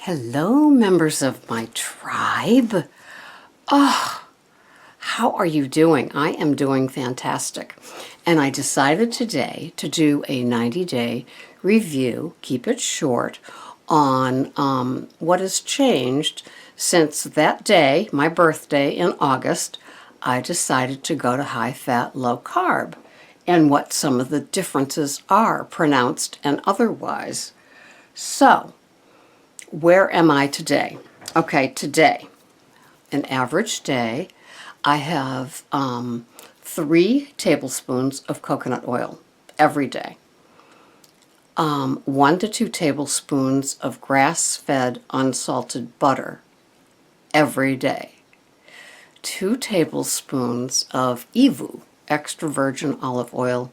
Hello, members of my tribe. Oh, how are you doing? I am doing fantastic. And I decided today to do a 90-day review, keep it short, on what has changed since that day, my birthday in August. I decided to go to high-fat, low-carb, and what some of the differences are, pronounced and otherwise. So, where am I today? Okay, today, an average day, I have 3 tablespoons of coconut oil every day. 1 to 2 tablespoons of grass-fed unsalted butter every day. 2 tablespoons of EVU, extra virgin olive oil,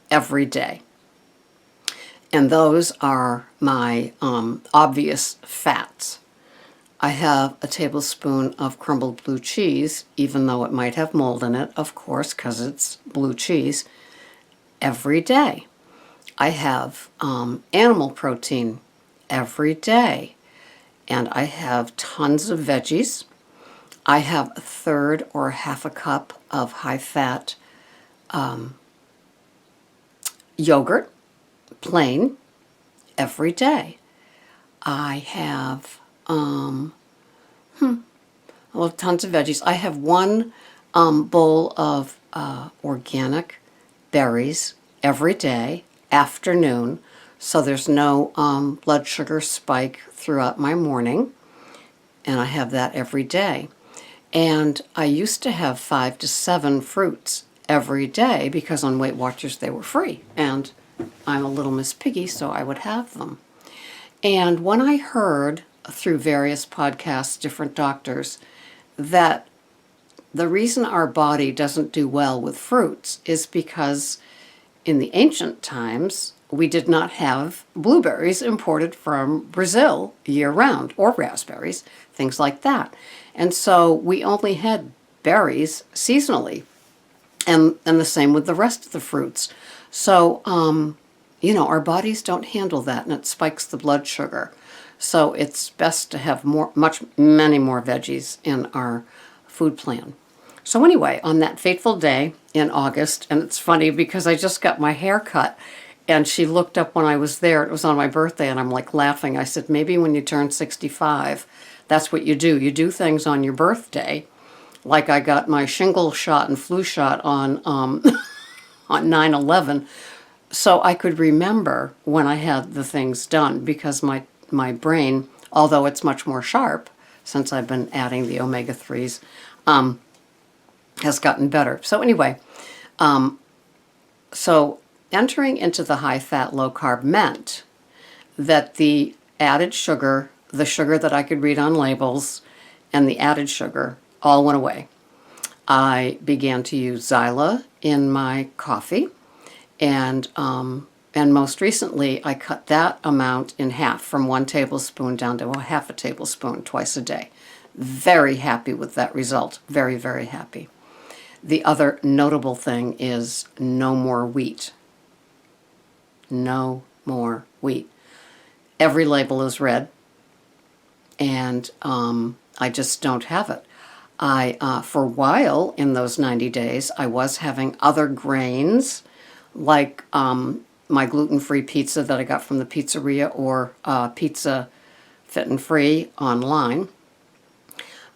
every day. And those are my obvious fats. I have a tablespoon of crumbled blue cheese, even though it might have mold in it, of course, because it's blue cheese, every day. I have animal protein every day. And I have tons of veggies. I have a third or half a cup of high-fat yogurt, plain, every day. I have tons of veggies. I have 1 bowl of organic berries every day, afternoon, so there's no blood sugar spike throughout my morning, and I have that every day. And I used to have 5 to 7 fruits every day because on Weight Watchers they were free, and I'm a little Miss Piggy, so I would have them. And when I heard through various podcasts, different doctors, that the reason our body doesn't do well with fruits is because in the ancient times, we did not have blueberries imported from Brazil year-round, or raspberries, things like that. And so we only had berries seasonally, and the same with the rest of the fruits. So, our bodies don't handle that, and it spikes the blood sugar. So it's best to have many more veggies in our food plan. So anyway, on that fateful day in August, and it's funny because I just got my hair cut, and she looked up when I was there. It was on my birthday, and I'm like laughing. I said, maybe when you turn 65, that's what you do. You do things on your birthday. Like I got my shingle shot and flu shot on 9/11, so I could remember when I had the things done, because my brain, although it's much more sharp since I've been adding the omega-3s, has gotten better. So anyway, so entering into the high-fat, low-carb meant that the added sugar, the sugar that I could read on labels, and the added sugar all went away. I began to use Zyla in my coffee, and most recently I cut that amount in half, from 1 tablespoon down to half a tablespoon twice a day. Very happy with that result. Very, very happy. The other notable thing is no more wheat. No more wheat. Every label is red, and I just don't have it. For a while in those 90 days, I was having other grains, like my gluten-free pizza that I got from the pizzeria, or Pizza Fit and Free online,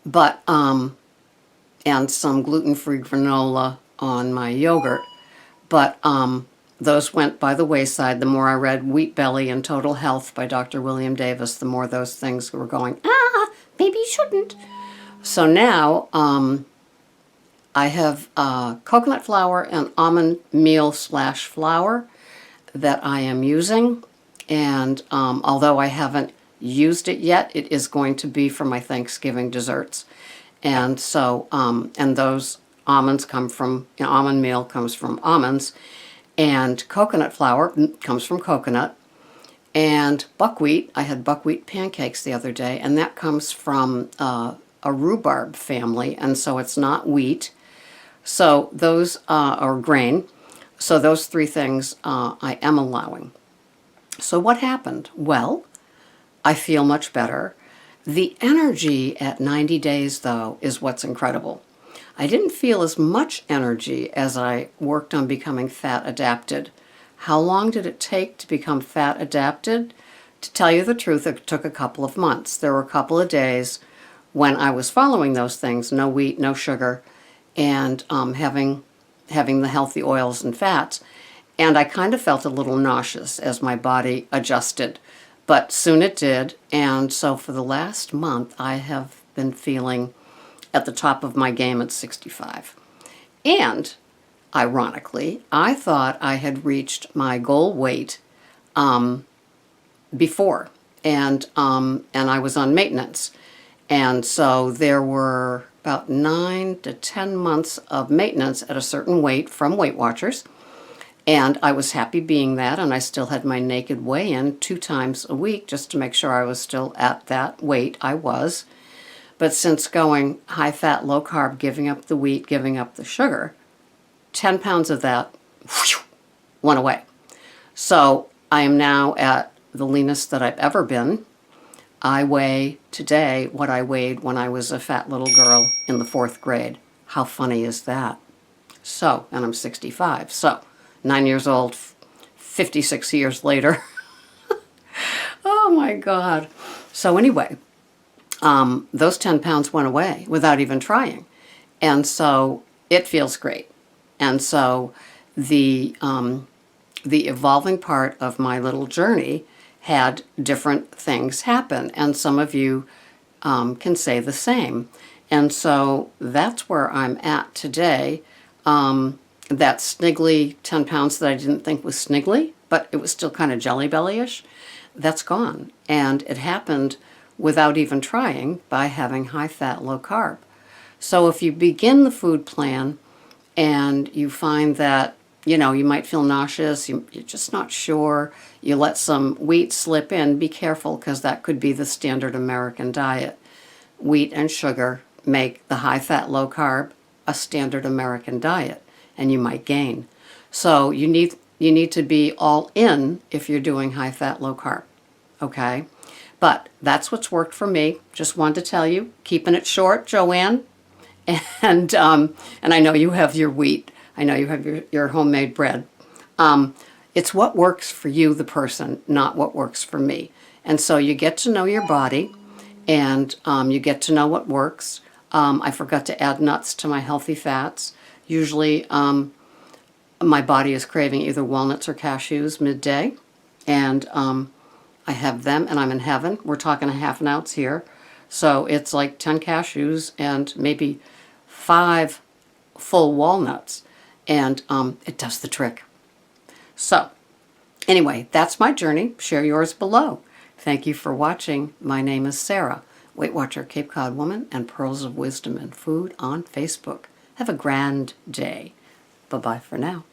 but and some gluten-free granola on my yogurt, but those went by the wayside. The more I read Wheat Belly and Total Health by Dr. William Davis, the more those things were going, maybe you shouldn't. So now I have coconut flour and almond meal / flour that I am using, and although I haven't used it yet, it is going to be for my Thanksgiving desserts. And so, and those almonds come from, almond meal comes from almonds, and coconut flour comes from coconut, and buckwheat, I had buckwheat pancakes the other day, and that comes from a rhubarb family, and so it's not wheat. So those are grain. So those 3 things I am allowing. So what happened? Well, I feel much better. The energy at 90 days, though, is what's incredible. I didn't feel as much energy as I worked on becoming fat adapted. How long did it take to become fat adapted? To tell you the truth, it took a couple of months. There were a couple of days when I was following those things, no wheat, no sugar, and having the healthy oils and fats. And I kind of felt a little nauseous as my body adjusted. But soon it did, and so for the last month I have been feeling at the top of my game at 65. And, ironically, I thought I had reached my goal weight before, and I was on maintenance. And so there were about 9 to 10 months of maintenance at a certain weight from Weight Watchers. And I was happy being that, and I still had my naked weigh-in 2 times a week just to make sure I was still at that weight. I was. But since going high-fat, low-carb, giving up the wheat, giving up the sugar, 10 pounds of that went away. So I am now at the leanest that I've ever been. I weigh today what I weighed when I was a fat little girl in the 4th grade. How funny is that? So, and I'm 65, so 9 years old, 56 years later. Oh my God. So anyway, those 10 pounds went away without even trying. And so it feels great. And so the evolving part of my little journey had different things happen. And some of you can say the same. And so that's where I'm at today. That sniggly 10 pounds that I didn't think was sniggly, but it was still kind of jelly belly-ish, that's gone. And it happened without even trying by having high fat, low carb. So if you begin the food plan and you find that, you know, you might feel nauseous, you're just not sure, you let some wheat slip in, be careful because that could be the standard American diet. Wheat and sugar make the high fat, low carb a standard American diet, and you might gain. So you need to be all in if you're doing high fat, low carb, okay? But that's what's worked for me. Just wanted to tell you, keeping it short, Joanne. And I know you have your wheat. I know you have your homemade bread. It's what works for you, the person, not what works for me. And so you get to know your body, and you get to know what works. I forgot to add nuts to my healthy fats. Usually my body is craving either walnuts or cashews midday, and I have them, and I'm in heaven. We're talking a half an ounce here. So it's like 10 cashews and maybe 5 full walnuts, and it does the trick. So anyway, that's my journey. Share yours below. Thank you for watching. My name is Sarah, Weight Watcher, Cape Cod Woman, and Pearls of Wisdom and Food on Facebook. Have a grand day. Bye-bye for now.